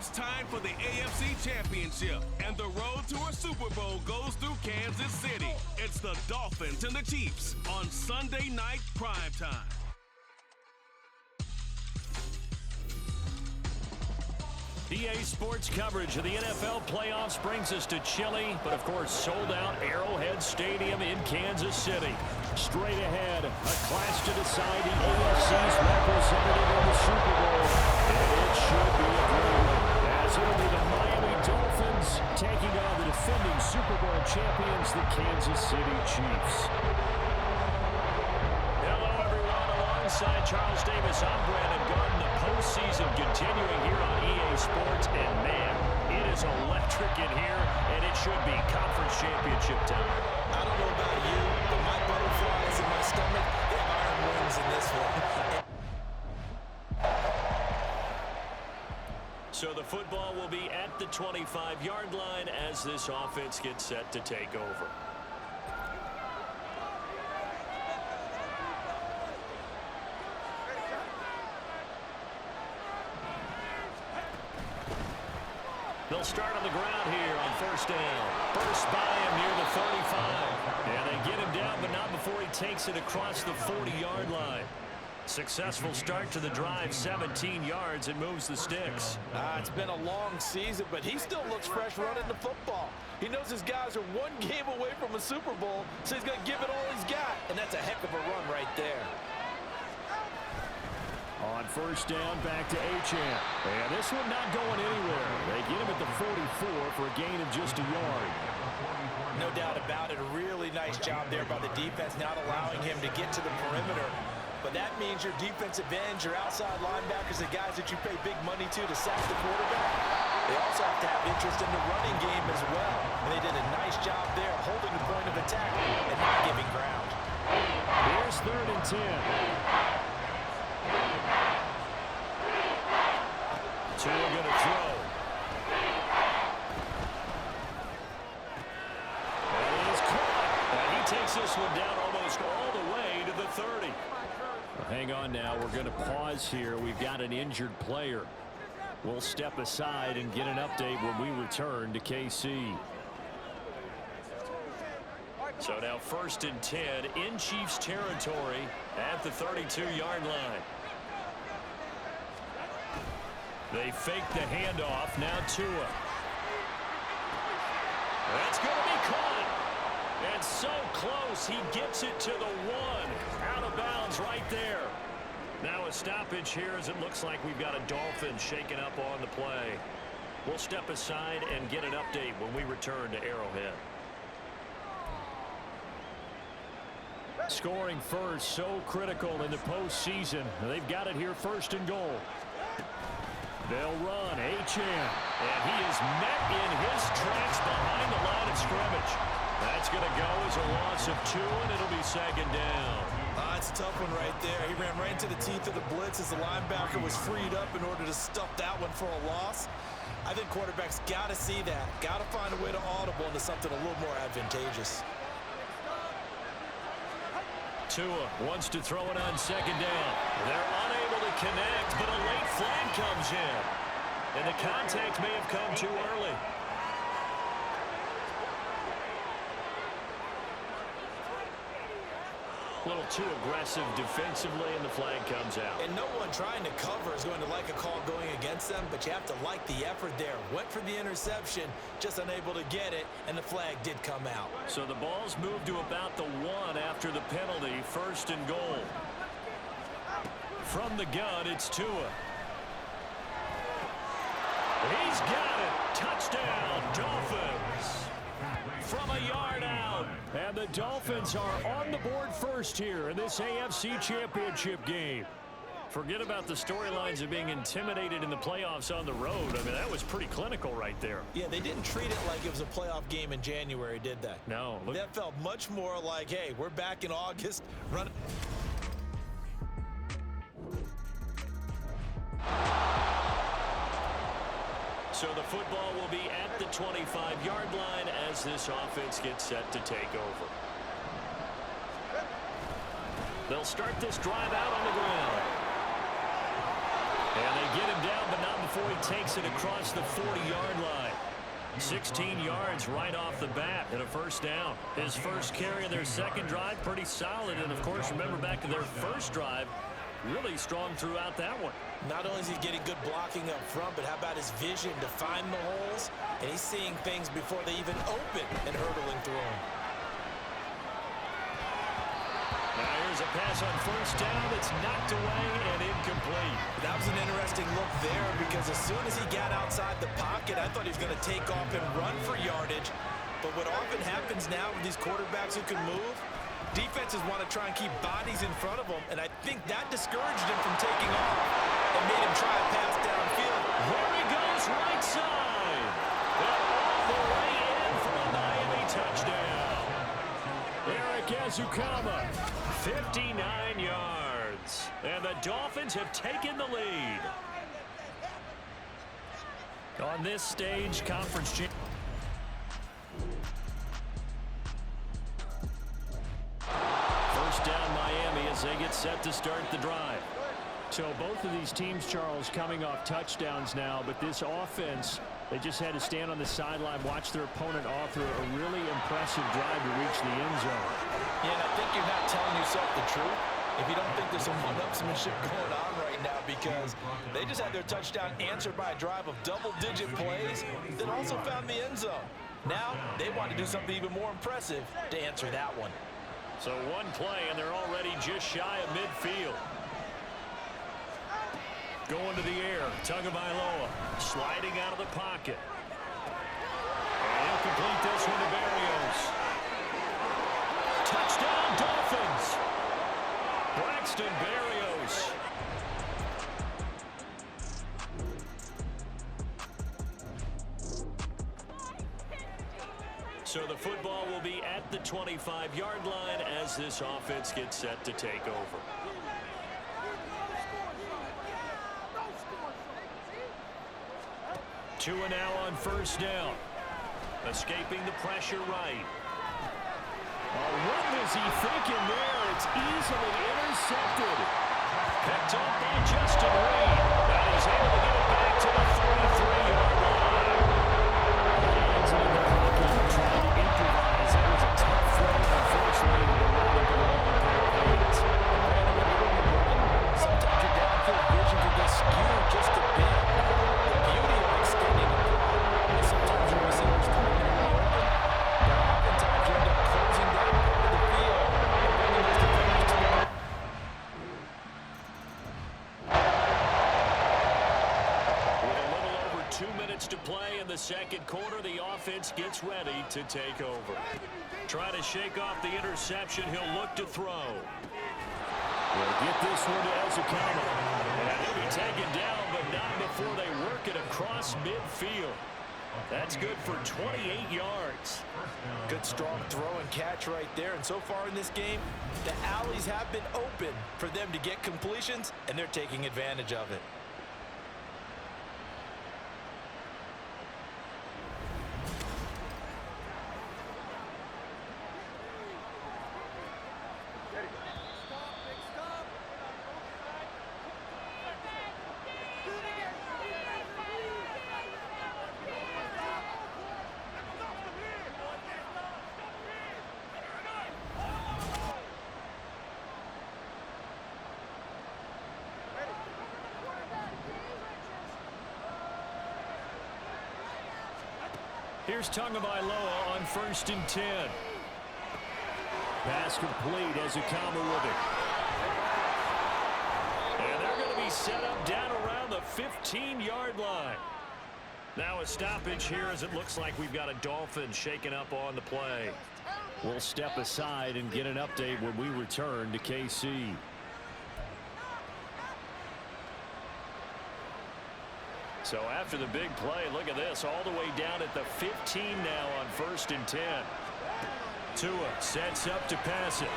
It's time for the AFC Championship, and the road to a Super Bowl goes through Kansas City. It's the Dolphins and the Chiefs on Sunday Night Primetime. EA Sports coverage of the NFL playoffs brings us to chilly, but of course sold-out Arrowhead Stadium in Kansas City. Straight ahead, a clash to decide the AFC's representative in the Super Bowl. And it should be a great one, as it'll be the Miami Dolphins taking on the defending Super Bowl champions, the Kansas City Chiefs. Hello, everyone. Alongside Charles Davis, I'm Brandon Garden. The postseason continuing here on EA Sports, and man, it is electric in here, and it should be conference championship time. I don't know about you, but my butterflies in my stomach, they have iron wings in this one. So the football will be at the 25-yard line as this offense gets set to take over. They'll start on the ground here on first down. First by him near the 35. And they get him down, but not before he takes it across the 40-yard line. Successful start to the drive, 17 yards, and moves the sticks. It's been a long season, but he still looks fresh running the football. He knows his guys are one game away from a Super Bowl, so he's going to give it all he's got. And that's a heck of a run right there. On first down, back to Achane. And this one not going anywhere. They get him at the 44 for a gain of just a yard. No doubt about it. A really nice job there by the defense, not allowing him to get to the perimeter. But that means your defensive ends, your outside linebackers, the guys that you pay big money to sack the quarterback, they also have to have interest in the running game as well. And they did a nice job there holding the point of attack and not giving ground. Here's 3rd and 10. Tua going to throw. And he's caught. And he takes this one down almost all the way to the 30. Well, hang on now. We're going to pause here. We've got an injured player. We'll step aside and get an update when we return to KC. So now 1st and 10 in Chiefs territory at the 32-yard line. They fake the handoff. Now Tua. That's going to be caught. And so close. He gets it to the 1. Out of bounds right there. Now a stoppage here as it looks like we've got a Dolphin shaking up on the play. We'll step aside and get an update when we return to Arrowhead. Scoring first, so critical in the postseason. They've got it here 1st and goal. They'll run, Achane, and he is met in his tracks behind the line of scrimmage. That's going to go as a loss of 2, and it'll be 2nd down. It's a tough one right there. He ran right into the teeth of the blitz as the linebacker was freed up in order to stuff that one for a loss. I think quarterbacks got to see that. Got to find a way to audible into something a little more advantageous. Tua wants to throw it on 2nd down. They're unable to connect, but a late flag comes in. And the contact may have come too early. A little too aggressive defensively, and the flag comes out. And no one trying to cover is going to like a call going against them, but you have to like the effort there. Went for the interception, just unable to get it, and the flag did come out. So the ball's moved to about the 1 after the penalty, 1st and goal. From the gun, it's Tua. He's got it. Touchdown, Dolphins. From a yard out. And the Dolphins are on the board first here in this AFC Championship game. Forget about the storylines of being intimidated in the playoffs on the road. I mean, that was pretty clinical right there. Yeah, they didn't treat it like it was a playoff game in January, did they? No. That felt much more like, hey, we're back in August. Running. So the football will be at the 25-yard line as this offense gets set to take over. They'll start this drive out on the ground. And they get him down, but not before he takes it across the 40-yard line. 16 yards right off the bat and a first down. His first carry of their second drive, pretty solid. And, of course, remember back to their first drive, really strong throughout that one. Not only is he getting good blocking up front, but how about his vision to find the holes? And he's seeing things before they even open and hurdling through them. Now here's a pass on first down. It's knocked away and incomplete. That was an interesting look there because as soon as he got outside the pocket, I thought he was going to take off and run for yardage. But what often happens now with these quarterbacks who can move, defenses want to try and keep bodies in front of them, and I think that discouraged him from taking off and made him try a pass downfield. There he goes, right side. And all the way in for a Miami touchdown. Eric Ezukama, 59 yards. And the Dolphins have taken the lead. On this stage, conference championship. First down Miami as they get set to start the drive. So both of these teams, Charles, coming off touchdowns now, but this offense, they just had to stand on the sideline, watch their opponent author a really impressive drive to reach the end zone. Yeah, and I think you're not telling yourself the truth if you don't think there's some one-upsmanship going on right now, because they just had their touchdown answered by a drive of double-digit plays that also found the end zone. Now they want to do something even more impressive to answer that one. So one play, and they're already just shy of midfield. Going to the air, Tagovailoa sliding out of the pocket. And he'll complete this one to Berrios. Touchdown, Dolphins! Braxton Berrios. So the football will be at the 25-yard line as this offense gets set to take over. Two and now on first down. Escaping the pressure right. Oh, what was he thinking there? It's easily intercepted. Picked up by Justin Reed. And he's able to get it back to the 43-yard line. Hands in the pocket, trying to improvise. That was a tough throw, unfortunately, to the right of the long pair of hands. Sometimes your downfield vision can get skewed just a bit. The beauty of extending the play is sometimes your receivers coming in the open, but oftentimes you end up closing down the field and bringing those defenders to the line. With a little over 2 minutes to play in the second quarter, the offense gets ready to take over. Trying to shake off the interception, he'll look to throw. We'll get this one to Ezukama. And he'll be taken down, but not before they work it across midfield. That's good for 28 yards. Good strong throw and catch right there. And so far in this game, the alleys have been open for them to get completions, and they're taking advantage of it. Here's Tagovailoa on 1st and 10. Pass complete. Ezukama with it. And they're going to be set up down around the 15-yard line. Now a stoppage here as it looks like we've got a Dolphin shaking up on the play. We'll step aside and get an update when we return to KC. So after the big play, look at this, all the way down at the 15 now on 1st and 10. Tua sets up to pass it.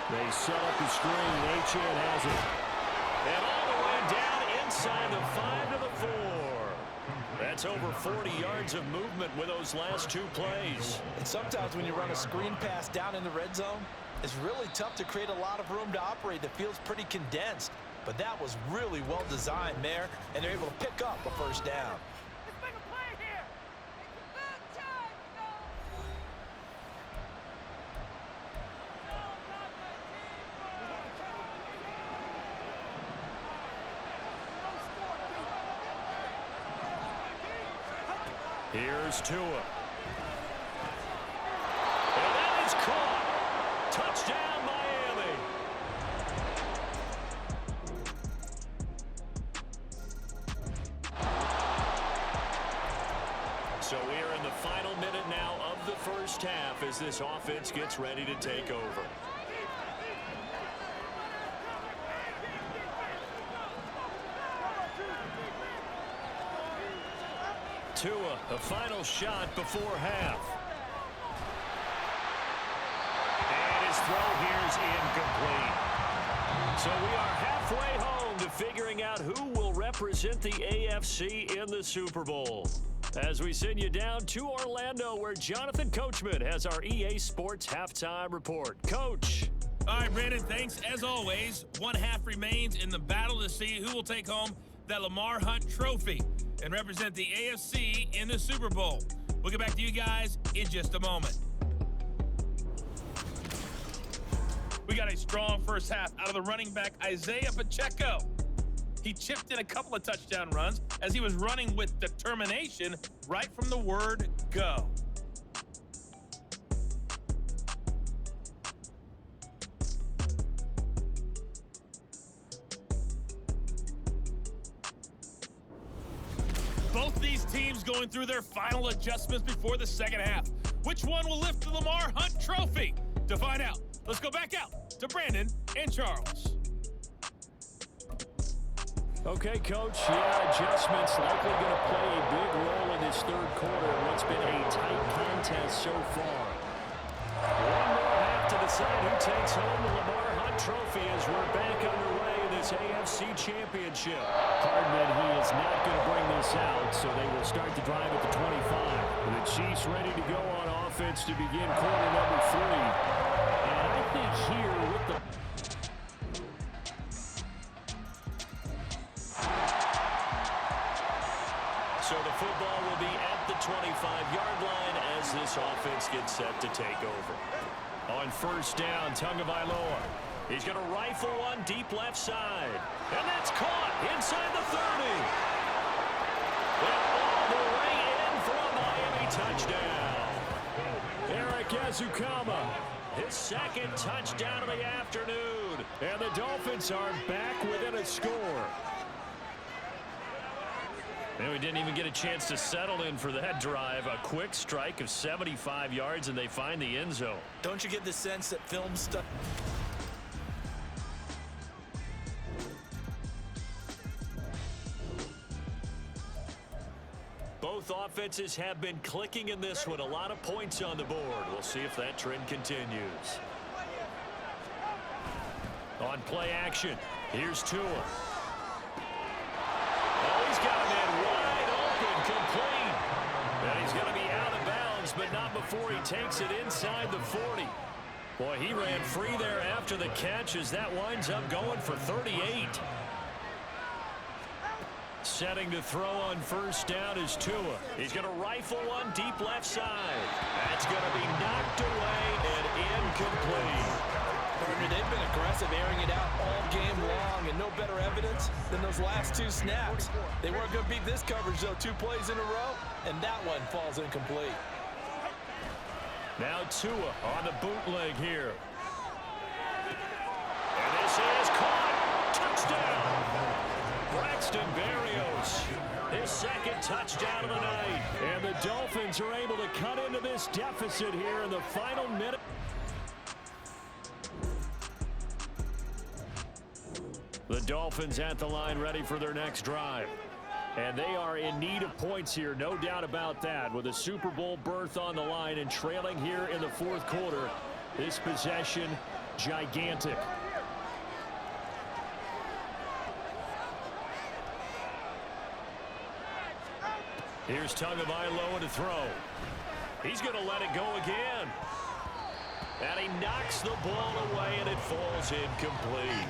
They set up the screen. Achane has it. And all the way down inside the 5 to the 4. That's over 40 yards of movement with those last two plays. And sometimes when you run a screen pass down in the red zone, it's really tough to create a lot of room to operate. The field's pretty condensed. But that was really well designed there, and they're able to pick up a first down. Here's Tua. And that is caught. Touchdown, Miami. So we are in the final minute now of the first half as this offense gets ready to take over. Tua, a final shot before half. And his throw here is incomplete. So we are halfway home to figuring out who will represent the AFC in the Super Bowl. As we send you down to Orlando, where Jonathan Coachman has our EA Sports Halftime Report. Coach. All right, Brandon, thanks. As always, one half remains in the battle to see who will take home that Lamar Hunt trophy and represent the AFC in the Super Bowl. We'll get back to you guys in just a moment. We got a strong first half out of the running back, Isaiah Pacheco. He chipped in a couple of touchdown runs as he was running with determination right from the word go. Both these teams going through their final adjustments before the second half. Which one will lift the Lamar Hunt trophy? To find out, let's go back out to Brandon and Charles. Okay, Coach. Yeah, adjustments likely going to play a big role in this third quarter in what's been a tight contest so far. One more half to decide who takes home the Lamar Hunt trophy as we're back underway in this AFC Championship. Hardman, he is not going to bring this out, so they will start the drive at the 25. The Chiefs ready to go on offense to begin quarter number 3. And I think here with the... So the football will be at the 25-yard line as this offense gets set to take over. On first down, Tagovailoa. He's going to rifle one deep left side. And that's caught inside the 30. And all the way in for a Miami touchdown. Eric Ezukama, his second touchdown of the afternoon. And the Dolphins are back within a score. And we didn't even get a chance to settle in for that drive. A quick strike of 75 yards, and they find the end zone. Don't you get the sense that film stuff? Both offenses have been clicking in this one. A lot of points on the board. We'll see if that trend continues. On play action, here's Tua. Oh, he's got a man wide open, complete. And he's going to be out of bounds, but not before he takes it inside the 40. Boy, he ran free there after the catch as that winds up going for 38. Setting to throw on first down is Tua. He's going to rifle one deep left side. That's going to be knocked away and incomplete. They've been aggressive, airing it out all game long, and no better evidence than those last two snaps. They weren't going to beat this coverage, though, 2 plays in a row, and that one falls incomplete. Now Tua on the bootleg here. And this is caught. Touchdown. Braxton Berrios, his second touchdown of the night. And the Dolphins are able to cut into this deficit here in the final minute. The Dolphins at the line ready for their next drive. And they are in need of points here, no doubt about that. With a Super Bowl berth on the line and trailing here in the fourth quarter, this possession gigantic. Here's Tagovailoa to throw. He's going to let it go again. And he knocks the ball away, and it falls incomplete.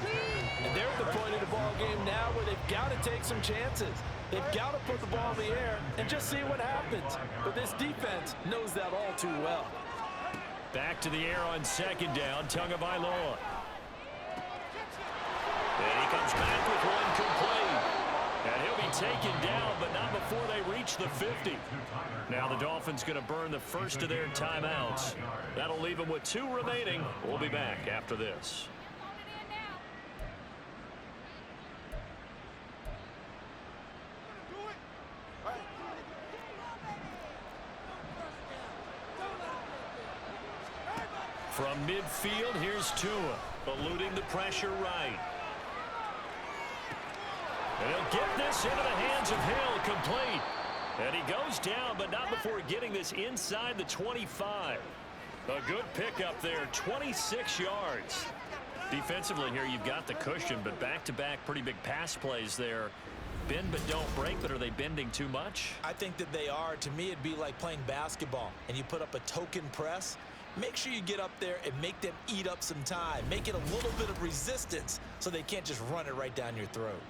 And they're at the point of the ball game now where they've got to take some chances. They've got to put the ball in the air and just see what happens. But this defense knows that all too well. Back to the air on second down, Tagovailoa. And he comes back with one complete. And he'll be taken down, but not before they reach the 50. Now the Dolphins going to burn the first of their timeouts. That'll leave them with 2 remaining. We'll be back after this. From midfield, here's Tua, eluding the pressure right. And he'll get this into the hands of Hill, complete. And he goes down, but not before getting this inside the 25. A good pickup there, 26 yards. Defensively here, you've got the cushion, but back-to-back pretty big pass plays there. Bend but don't break, but are they bending too much? I think that they are. To me, it'd be like playing basketball, and you put up a token press. Make sure you get up there and make them eat up some time. Make it a little bit of resistance so they can't just run it right down your throat.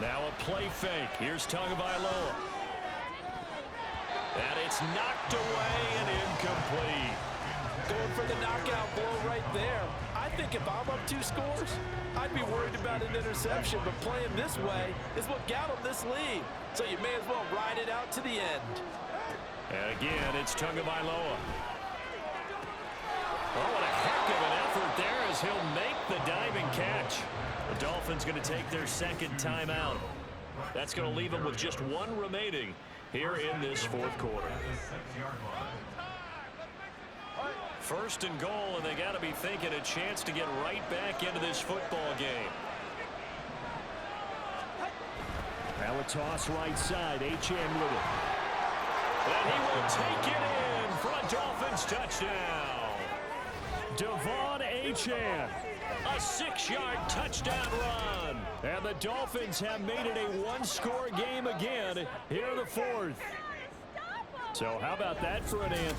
Now a play fake. Here's Tagovailoa. And it's knocked away and incomplete. Going for the knockout blow right there. I think if I'm up 2 scores, I'd be worried about an interception, but playing this way is what got them this lead. So you may as well ride it out to the end. And again, it's Tagovailoa. Oh, what a heck of an effort there as he'll make the diving catch. The Dolphins going to take their second timeout. That's going to leave them with just 1 remaining here in this 4th quarter. First and goal, and they got to be thinking a chance to get right back into this football game. Now a toss right side, Achane with it. And he will take it in for a Dolphins touchdown. Devon Achane, a 6-yard touchdown run. And the Dolphins have made it a 1-score game again here in the 4th. So how about that for an anthem?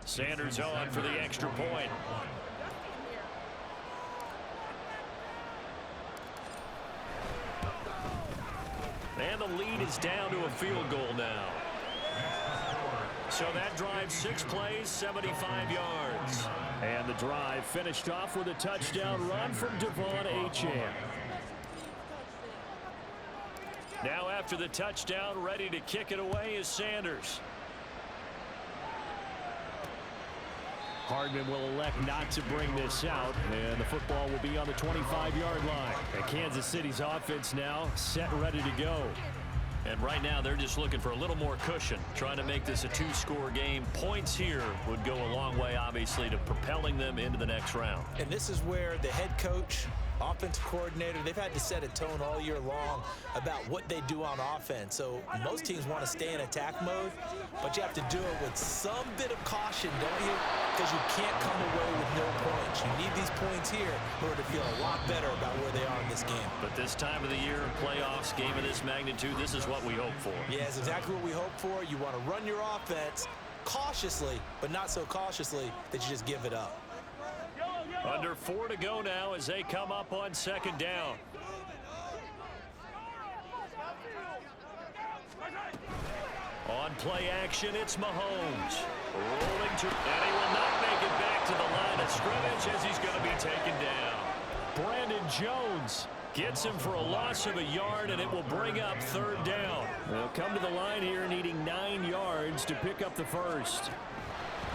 Sanders on for the extra point. And the lead is down to a field goal now. So that drive, 6 plays, 75 yards. And the drive finished off with a touchdown run from Devon Achane. Now after the touchdown, ready to kick it away is Sanders. Hardman will elect not to bring this out, and the football will be on the 25-yard line. And Kansas City's offense now set and ready to go. And right now, they're just looking for a little more cushion, trying to make this a 2-score game. Points here would go a long way, obviously, to propelling them into the next round. And this is where the head coach, offensive coordinator, they've had to set a tone all year long about what they do on offense. So most teams want to stay in attack mode, but you have to do it with some bit of caution, don't you? Because you can't come away with no points. You need these points here in order to feel a lot better about where they are in this game. But this time of the year, playoffs, game of this magnitude, this is what we hope for. Yeah, it's exactly what we hope for. You want to run your offense cautiously, but not so cautiously that you just give it up. Under 4 to go now as they come up on second down. On play action, it's Mahomes. Rolling to, and he will not make it back to the line of scrimmage as he's going to be taken down. Brandon Jones gets him for a loss of a yard, and it will bring up 3rd down. They'll come to the line here needing 9 yards to pick up the first.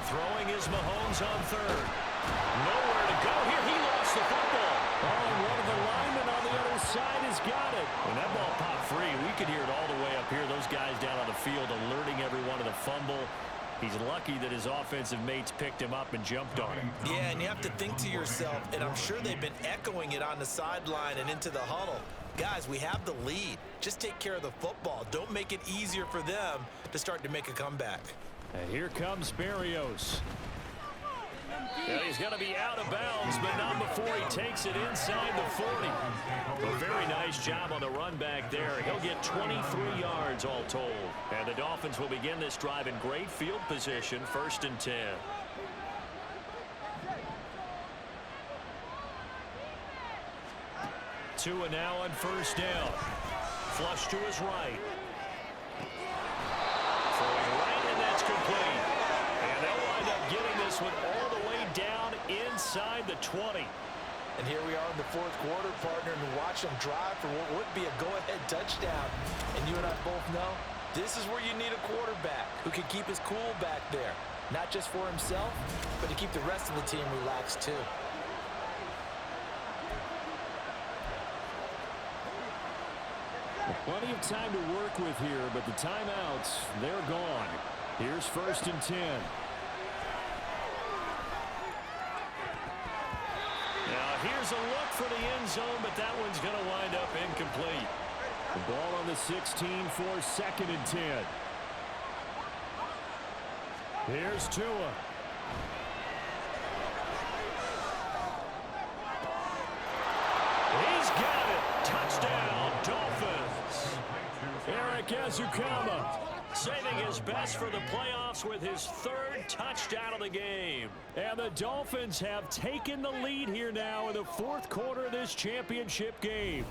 Throwing is Mahomes on 3rd. Nowhere to go here. He lost the football. Oh, and one of the linemen on the other side has got it. And that ball popped free. We could hear it all the way up here. Those guys down on the field alerting everyone of the fumble. He's lucky that his offensive mates picked him up and jumped on him. Yeah, and you have to think to yourself, and I'm sure they've been echoing it on the sideline and into the huddle. Guys, we have the lead. Just take care of the football. Don't make it easier for them to start to make a comeback. And here comes Berrios. And he's going to be out of bounds, but not before he takes it inside the 40. A very nice job on the run back there. He'll get 23 yards all told. And the Dolphins will begin this drive in great field position, 1st and 10. Tua now on 1st down. Flush to his right. Throwing right, and that's complete. And they'll wind up getting this one all the way down inside the 20. And here we are in the 4th quarter, partner, and watch them drive for what would be a go-ahead touchdown. And you and I both know this is where you need a quarterback who can keep his cool back there. Not just for himself, but to keep the rest of the team relaxed too. Plenty of time to work with here, but the timeouts, they're gone. Here's 1st and 10. Now here's a look for the end zone, but that one's going to wind up incomplete. The ball on the 16 for 2nd and 10. Here's Tua. He's got it. Touchdown, Dolphins. Eric Ezukama saving his best for the playoffs with his 3rd touchdown of the game. And the Dolphins have taken the lead here now in the 4th quarter of this championship game.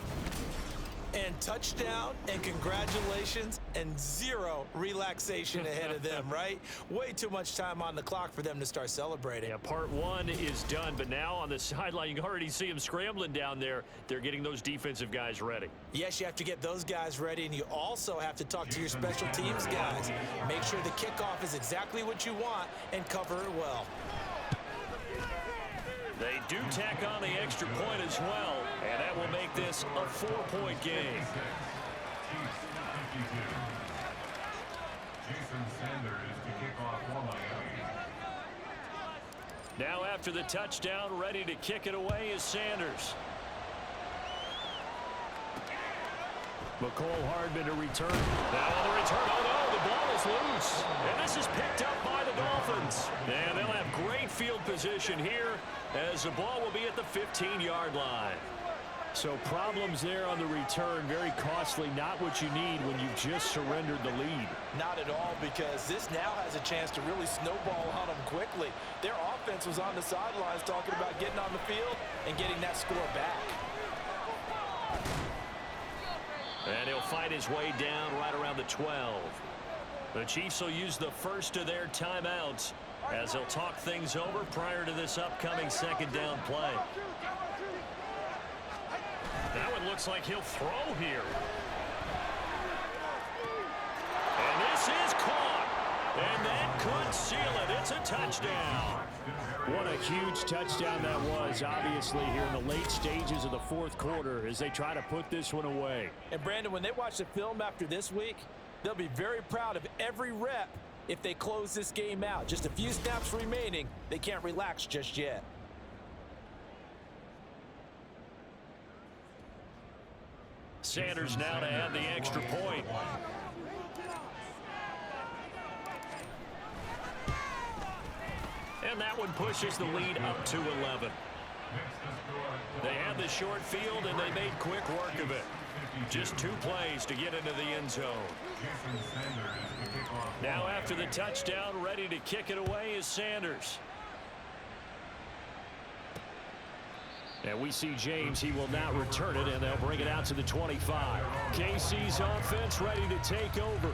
And touchdown, and congratulations, and 0 relaxation ahead of them, right? Way too much time on the clock for them to start celebrating. Yeah, part 1 is done, but now on the sideline, you can already see them scrambling down there. They're getting those defensive guys ready. Yes, you have to get those guys ready, and you also have to talk to your special teams guys. Make sure the kickoff is exactly what you want and cover it well. They do tack on the extra point as well, and that will make this a 4-point game. Now after the touchdown, ready to kick it away is Sanders. McCole Hardman to return. Now on the return, oh no, the ball is loose. And this is picked up by the Dolphins. And they'll have great field position here as the ball will be at the 15-yard line. So problems there on the return, very costly, not what you need when you've just surrendered the lead. Not at all, because this now has a chance to really snowball on them quickly. Their offense was on the sidelines talking about getting on the field and getting that score back. And he'll fight his way down right around the 12. The Chiefs will use the first of their timeouts as they'll talk things over prior to this upcoming 2nd down play. That one looks like he'll throw here. And this is caught. And that could seal it. It's a touchdown. What a huge touchdown that was, obviously, here in the late stages of the 4th quarter as they try to put this one away. And, Brandon, when they watch the film after this week, they'll be very proud of every rep if they close this game out. Just a few snaps remaining. They can't relax just yet. Sanders now to add the extra point. And that one pushes the lead up to 11. They had the short field, and they made quick work of it. Just 2 plays to get into the end zone. Now after the touchdown, ready to kick it away is Sanders. And we see James. He will not return it, and they'll bring it out to the 25. KC's offense ready to take over.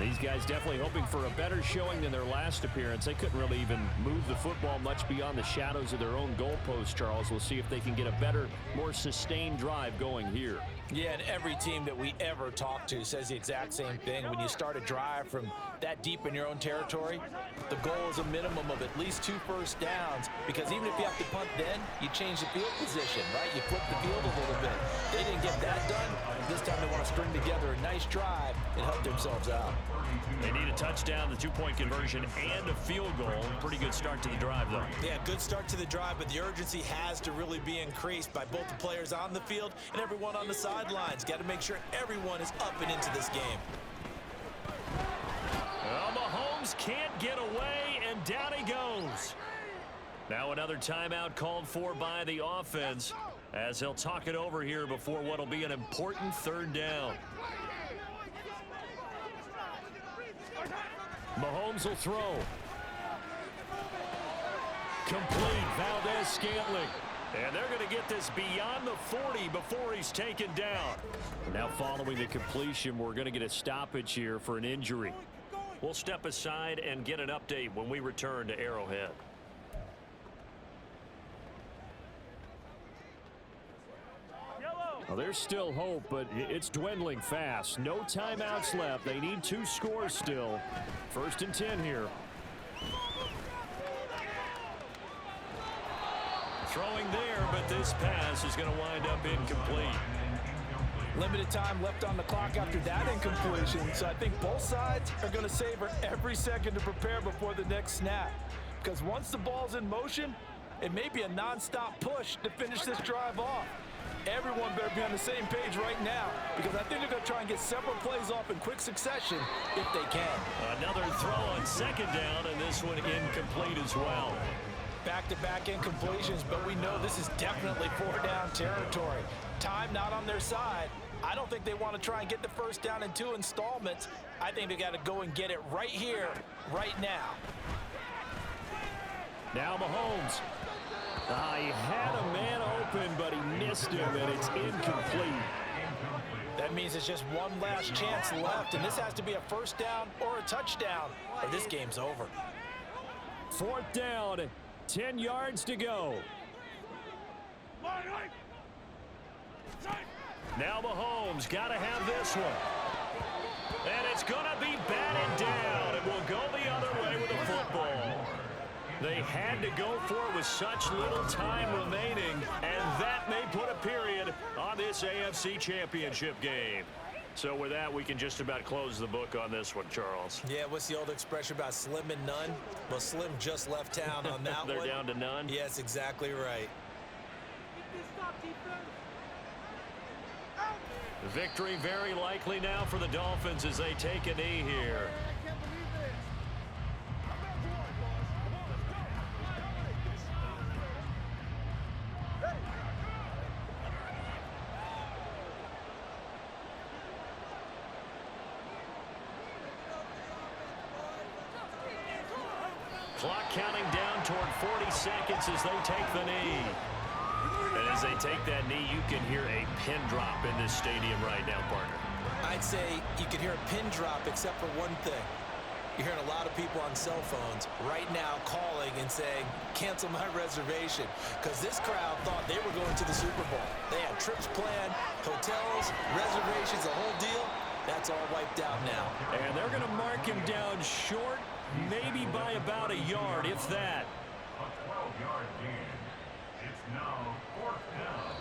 These guys definitely hoping for a better showing than their last appearance. They couldn't really even move the football much beyond the shadows of their own goalpost, Charles. We'll see if they can get a better, more sustained drive going here. Yeah, and every team that we ever talk to says the exact same thing. When you start a drive from that deep in your own territory, the goal is a minimum of at least 2 first downs, because even if you have to punt then, you change the field position, right? You flip the field a little bit. They didn't get that done. This time they want to string together a nice drive and help themselves out. They need a touchdown, the 2-point conversion, and a field goal. Pretty good start to the drive, though. Yeah, good start to the drive, but the urgency has to really be increased by both the players on the field and everyone on the sidelines. Got to make sure everyone is up and into this game. Well, Mahomes can't get away, and down he goes. Now another timeout called for by the offense as they'll talk it over here before what will be an important 3rd down. Mahomes will throw. Complete. Valdez-Scantling. And they're going to get this beyond the 40 before he's taken down. Now following the completion, we're going to get a stoppage here for an injury. We'll step aside and get an update when we return to Arrowhead. Well, there's still hope, but it's dwindling fast. No timeouts left. They need 2 scores still. 1st and 10 here. Throwing there, but this pass is going to wind up incomplete. Limited time left on the clock after that incompletion, so I think both sides are going to savor every second to prepare before the next snap. Because once the ball's in motion, it may be a non-stop push to finish this drive off. Everyone better be on the same page right now, because I think they're going to try and get several plays off in quick succession if they can. Another throw on 2nd down, and this one incomplete as well. Back-to-back incompletions, but we know this is definitely 4-down territory. Time not on their side. I don't think they want to try and get the 1st down in 2 installments. I think they got to go and get it right here, right now. Now Mahomes. He had a man open, but he missed him, and it's incomplete. That means it's just one last chance left, and this has to be a 1st down or a touchdown, or this game's over. 4th down, 10 yards to go. Now Mahomes got to have this one. And it's going to be batted down. It will go the other way with the football. They had to go for it with such little time remaining, and that may put a period on this AFC Championship game. So with that, we can just about close the book on this one, Charles. Yeah, what's the old expression about slim and none? Well, Slim just left town on that They're one. down to none? Yes, exactly right. Victory very likely now for the Dolphins as they take a knee here. Clock counting down toward 40 seconds as they take the knee. And as they take that knee, you can hear a pin drop in this stadium right now, partner. I'd say you can hear a pin drop except for one thing. You're hearing a lot of people on cell phones right now calling and saying, cancel my reservation, because this crowd thought they were going to the Super Bowl. They had trips planned, hotels, reservations, the whole deal. That's all wiped out now. And they're going to mark him down short, maybe by about a yard, if that. A 12-yard gain. It's now 4th down.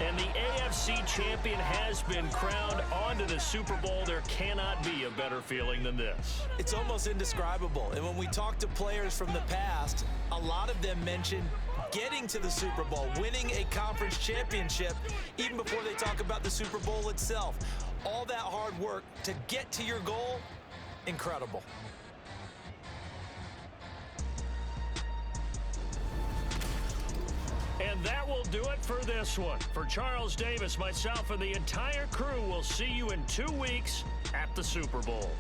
And the AFC champion has been crowned onto the Super Bowl. There cannot be a better feeling than this. It's almost indescribable. And when we talk to players from the past, a lot of them mention getting to the Super Bowl, winning a conference championship, even before they talk about the Super Bowl itself. All that hard work to get to your goal, incredible. And that will do it for this one. For Charles Davis, myself, and the entire crew, we'll see you in 2 weeks at the Super Bowl.